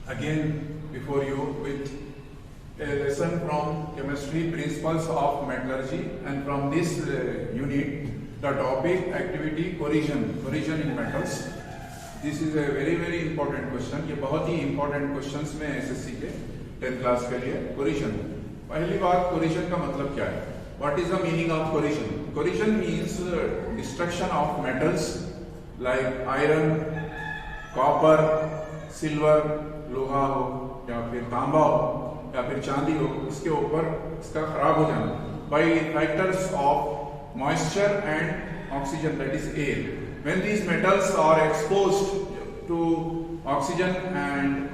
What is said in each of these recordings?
again before you with a lesson from chemistry principles of metallurgy, and from this unit the topic activity corrosion in metals. This is a very important question. ये बहुत ही important questions में SSC के 10th class के लिए corrosion. पहली बात corrosion का मतलब क्या है? What is the meaning of corrosion? Corrosion means destruction of metals like iron, copper, silver, लोहा हो या फिर तांबा हो या फिर चांदी हो, इसके ऊपर इसका खराब हो जाना by factors of moisture and oxygen, that is air. When these metals are exposed to oxygen and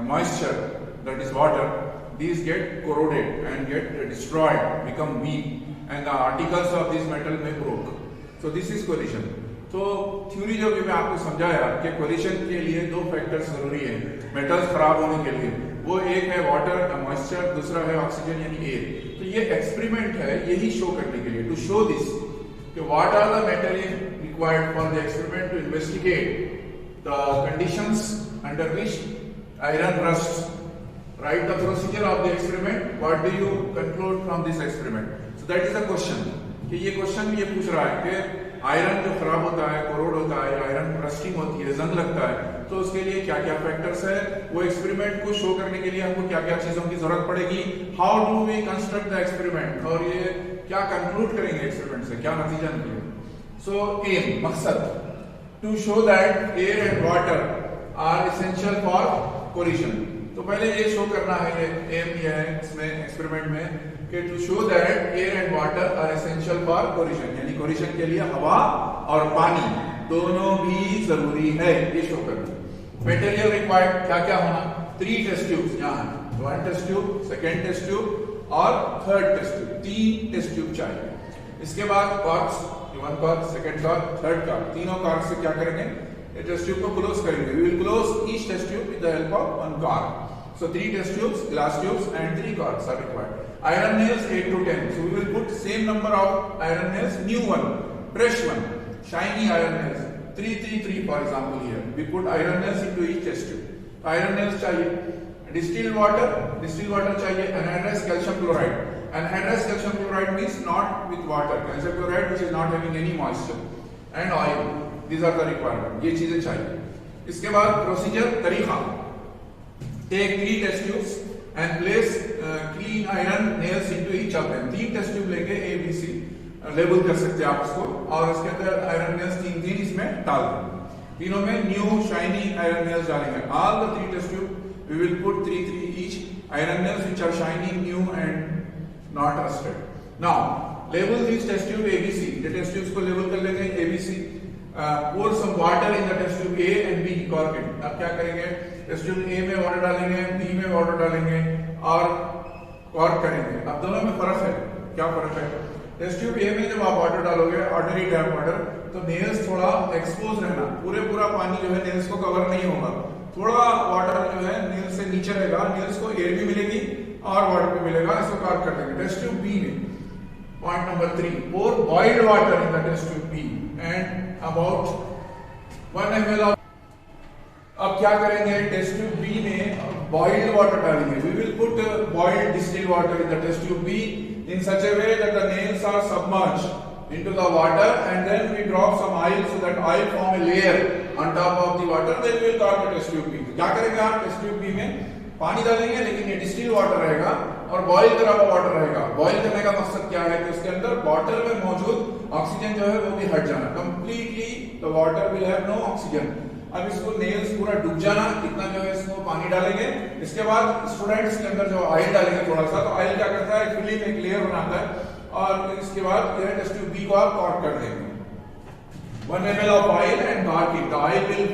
moisture, that is water, these get corroded and get destroyed, become weak, and the particles of this metal may broke. So this is corrosion. तो theory जो भी मैं आपको समझाया कि collision के लिए दो फैक्टर्स जरूरी है मेटल्स खराब होने के लिए, वो एक है वाटर मॉइस्चर, दूसरा है ऑक्सीजन यानी एयर. तो ये एक्सपेरिमेंट है यही शो करने के लिए, टू शो दिस कि what are the material required for the experiment to investigate the conditions under which iron rust. Write the procedure of the experiment, what do you conclude from this experiment. So that is a question कि ये question भी ये पूछ रहा है कि iron जो खराब होता है, कोरोड होता है, आयरन रस्टिंग होती है, जंग लगता है, तो उसके लिए क्या क्या फैक्टर्स है, वो एक्सपेरिमेंट को शो करने के लिए हमको क्या क्या चीजों की जरूरत पड़ेगी, how do we construct the experiment, और ये क्या कंक्लूड करेंगे एक्सपेरिमेंट से, क्या नतीजा निकलेगा. सो एम, मकसद, to show that air and water are essential for corrosion. तो पहले ये शो करना है, ये एम ये है इसमें एक्सपेरिमेंट में कि to show that air and water are essential for corrosion, यानी कोलिशन के लिए हवा और पानी दोनों भी जरूरी है, ये शो करना. मटेरियल रिक्वायर्ड क्या क्या होना, 3 टेस्ट ट्यूब्स यहाँ है, 1 test tube, 2nd test tube और 3rd test tube, 3 test tube चाहिए. इसके बाद corks, 1 cork, 2nd cork, 3rd cork, तीनों कॉर्क से क्या करेंगे, टेस्ट ट्यूब को क्लोज करेंगे. We will close each test tube with the help of 1 cork. So 3 test tubes, glass tubes and 3 corks are required. Iron nails 8 to 10. So we will put same number of iron nails, new one, fresh one, shiny iron nails. 3, 3, 3 for example here. We put iron nails into each test tube. Iron nails चाहिए. Distilled water चाहिए. Anhydrous calcium chloride. Anhydrous calcium chloride means not with water. Calcium chloride which is not having any moisture. And oil. These are the requirements. ये चीजें चाहिए. इसके बाद procedure, तरीका. Take 3 test tubes and place clean iron nails into each of them. 3 test tube लेके A, B, C label कर सकते हैं आप उसको, और उसके अंदर आयरन नेल्स 3 इसमें डाल देंगे. तीनों में न्यू शाइनी आयरन नेल्स डालेंगे. All the 3 test tube we will put 3 each iron nails which are shiny, new and not rusted. Now label these test tube A, B, C. The test tubes को label कर लेंगे A, B, C. Pour some water in the test tube A and B, cork it. अब क्या करेंगे, test tube A में water डालेंगे, B में water डालेंगे और कॉर्क करेंगे. अब दोनों में फर्क है, क्या फर्क है, टेस्ट ट्यूब A में जब आप वाटर डालोगे ऑर्डिनरी टैप वाटर, तो नेल्स थोड़ा एक्सपोज रहना, पूरा पानी जो है नेल्स को कवर नहीं होगा, थोड़ा वाटर जो है नेल्स से नीचे रहेगा, नेल्स को एयर भी मिलेगी और वाटर भी मिलेगा, इसको कॉर्क कर देंगे. टेस्ट ट्यूब B में point number 3, pour boiled water in the test tube B and about 1 ml of. अब क्या करेंगे, टेस्ट ट्यूब B में बॉइल्ड वाटर डालेंगे. We will put boiled distilled water in the test tube B in such a way that the nails are submerged into the water, and then we drop some oil so that oil form a layer on top of the water. Then we will cork the test tube B. क्या करेंगे आप, test tube B में पानी डालेंगे लेकिन ये distilled water रहेगा और बॉइल करा हुआ वाटर रहेगा. बॉइल करने का मकसद क्या है कि उसके अंदर बॉटल में मौजूद ऑक्सीजन जो है वो भी हट जाना, completely the water will have no oxygen. अब इसको नेल्स पूरा डूब जाना, इतना जो है इसको पानी डालेंगे. इसके बाद स्टूडेंट्स के अंदर जो ऑयल डालेंगे थोड़ा सा, तो ऑयल क्या करता है, फिल्म एक लेयर बनाता है, और इसके बाद यह टेस्ट ट्यूब B को आप कॉर्क कर देंगे. 1 ml of oil and cork it. The oil will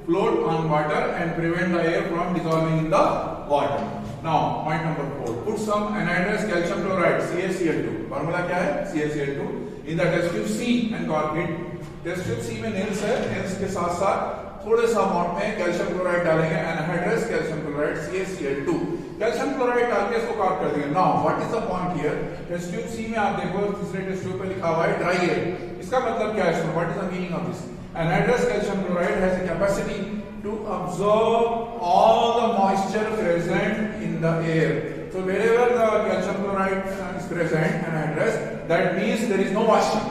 float on water and prevent the air from dissolving in the water. Now point number 4, put some anhydrous calcium chloride CaCl2. Formula क्या है, CaCl2 in the test tube C and cork it. Test tube C में nails है, nails के साथ साथ थोड़े सा amount में कैल्शियम क्लोराइड डालेंगे, anhydrous calcium chloride CaCl2. Calcium chloride डाल के इसको कॉर्क कर देंगे. Now what is the point here, test tube C में आप देखो तीसरे टेस्ट ट्यूब पे लिखा हुआ है ड्राई एयर. इसका मतलब क्या है, what is the meaning of this, anhydrous calcium chloride has a capacity to absorb all the moisture present in the air. So wherever the calcium chloride is present and at rest, that means there is no moisture.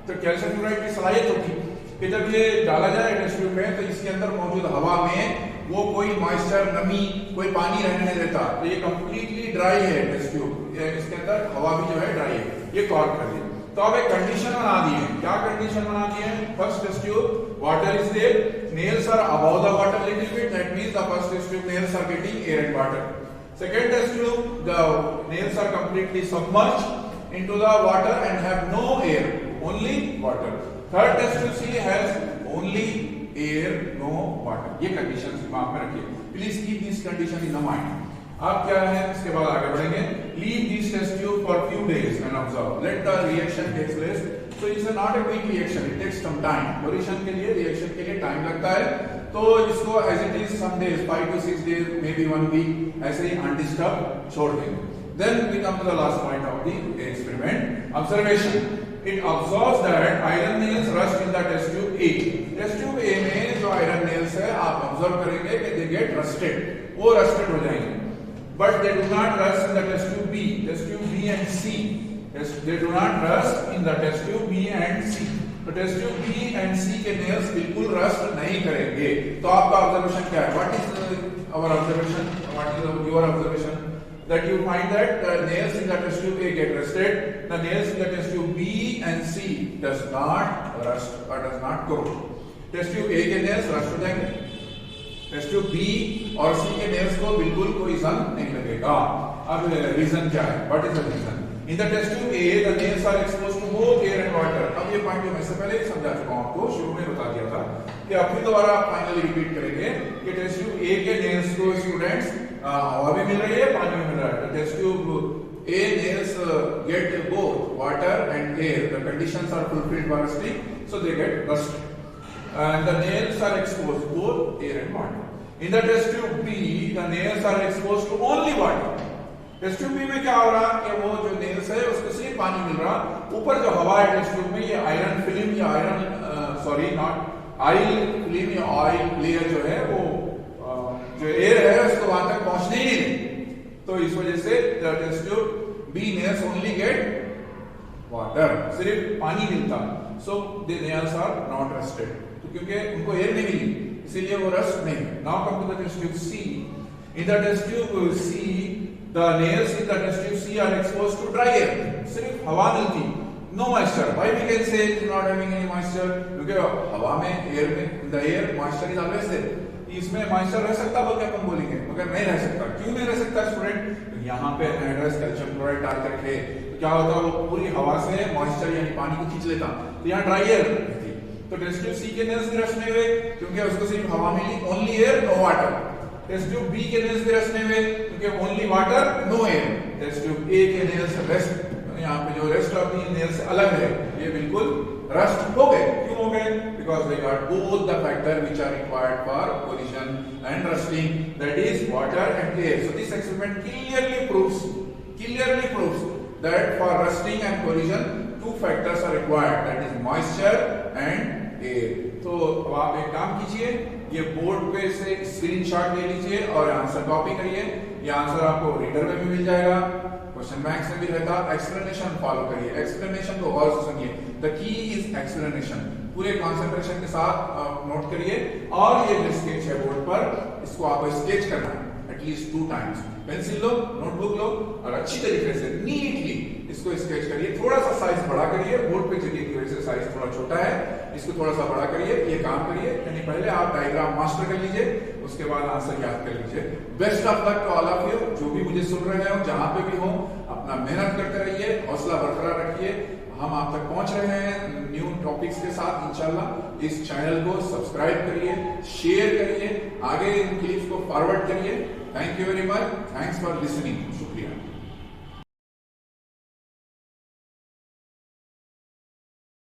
तो calcium chloride की सलाहियत होती कि जब ये डाला जाए test tube में तो इसके अंदर मौजूद हवा में वो कोई मॉइस्चर, नमी, कोई पानी रहने नहीं देता। तो ये कंप्लीटली ड्राई है टेस्ट ट्यूब, इसके अंदर हवा भी जो है ड्राई है। ये कॉर्क कर दिया। तो अब एक कंडीशन बना दी है। क्या कंडीशन बना दी है? First test tube water is there, nails are above the water little bit, that means the first test tube nails are getting air and water. Second test tube, the nails are completely submerged into the water and have no air, only water. Third test tube C has only air, no water. ये conditions दिमाग में रखिए। Please keep this condition in the mind. अब क्या है, इसके बाद आगे बढ़ेंगे। Leave this test tube for few days and observe. Let the reaction take place. So it's not a quick reaction. It takes some time. Cohesion के लिए, reaction के लिए time लगता है। तो इसको as it is some days, 5 to 6 days, maybe 1 week, ऐसे ही undisturbed छोड़ देंगे। Then we come to the last point of the experiment. Observation. It observes that iron nails rust in the test tube A. Test tube A में जो iron nails है, आप observe करेंगे कि they get rusted. वो rusted हो जाएंगे। But they do not rust in the test tube B. Test tube B and C. They do not rust in the test tube B and C. तो test tube B and C के nails बिल्कुल rust नहीं करेंगे। तो आपका observation क्या है? What is our observation? What is your observation? That you find that the nails in the test tube A get rusted. The nails in the test tube B and C does not rust or does not corrode. Test tube A के nails rust हो जाएंगे। Test tube B और C के nails को बिल्कुल कोई जंग नहीं लगेगा। अब रीजन क्या है? What is the reason? In the test tube A, the nails are exposed to both air and water. अब ये पॉइंट मैं इससे पहले ही समझा चुका हूं आपको, शुरू में बता दिया था कि अब फिर दोबारा फाइनली रिपीट करेंगे कि टेस्ट ट्यूब A के nails को स्टूडेंट्स हवा भी मिल रही है, पानी भी मिल रहा है। Test tube A nails get both water and air. The conditions are fulfilled for rusting, so they get rusted. And the nails are exposed both air and water. In the test tube B, the nails are exposed to only water. Test tube में क्या हो रहा कि वो जो nails है उसको सिर्फ पानी मिल रहा, ऊपर जो हवा है टेस्ट ट्यूब में ये आयरन फिल्म या iron sorry not oil film या ऑयल लेयर जो है वो जो एयर है उसको वहां तक पहुंचने ही नहीं। तो इस वजह से test tube B nails only get water, सिर्फ पानी मिलता। So the nails are not rusted, तो क्योंकि उनको एयर नहीं मिली इसीलिए वो रस्ट नहीं। Now come to the test tube C. In the test tube C the nails in the test tube C are exposed to dry air. सिर्फ हवा मिलती, no moisture. Why we can say it is not having any moisture? क्योंकि हवा में, air में, in the air moisture is always there. इसमें moisture रह सकता बोल के अपन बोलेंगे, मगर नहीं रह सकता। क्यों नहीं रह सकता स्टूडेंट? यहाँ पे एनहाइड्रस कैल्शियम क्लोराइड डाल के रखे, तो क्या होता है वो पूरी हवा से moisture यानी पानी को खींच लेता, तो यहाँ dry air रहती। तो टेस्ट ट्यूब C के nails भी रस्ट नहीं हुए क्योंकि उसको सिर्फ हवा मिली, only air no water। Test tube B के नेल्स भी रस्ट नहीं हुए क्योंकि only water no air. Test tube A के नेल्स रेस्ट, यहाँ पे जो रेस्ट ऑफ दी नेल्स अलग है, ये बिल्कुल रस्ट हो गए। क्यों हो गए? Because they got both the factor which are required for corrosion and rusting, that is water and air. So this experiment clearly proves that for rusting and collision two factors are required, that is moisture and air. तो अब आप एक काम कीजिए, ये board पे से screenshot ले लीजिए और आंसर कॉपी करिए। ये आंसर आपको रीडर में भी मिल जाएगा, क्वेश्चन बैंक्स में भी रहता। एक्सप्लेनेशन फॉलो करिए, एक्सप्लेनेशन को गौर से सुनिए। द की इज एक्सप्लेनेशन, पूरे कंसंट्रेशन के साथ नोट करिए। और ये जो स्केच है बोर्ड पर, इसको आपको स्केच करना है एटलीस्ट 2 टाइम्स। पेंसिल लो, नोटबुक लो और अच्छी तरीके से नीटली इसको स्केच करिए। थोड़ा सा साइज बड़ा करिए, बोर्ड पे जगह की वजह से साइज थोड़ा छोटा है, इसको थोड़ा सा बड़ा करिए। ये काम करिए, यानी पहले आप डायग्राम मास्टर कर लीजिए, उसके बाद आंसर याद कर लीजिए। Best of luck to all of you, जो भी मुझे सुन रहे हो जहां पे भी हो, अपना मेहनत करते रहिए, हौसला बरकरार रखिए। हम आप तक पहुंच रहे हैं न्यू टॉपिक्स के साथ इंशाल्लाह। इस चैनल को सब्सक्राइब करिए, शेयर करिए, आगे इन क्लिप्स को फॉरवर्ड करिए। Thank you very much, thanks for listening, शुक्रिया।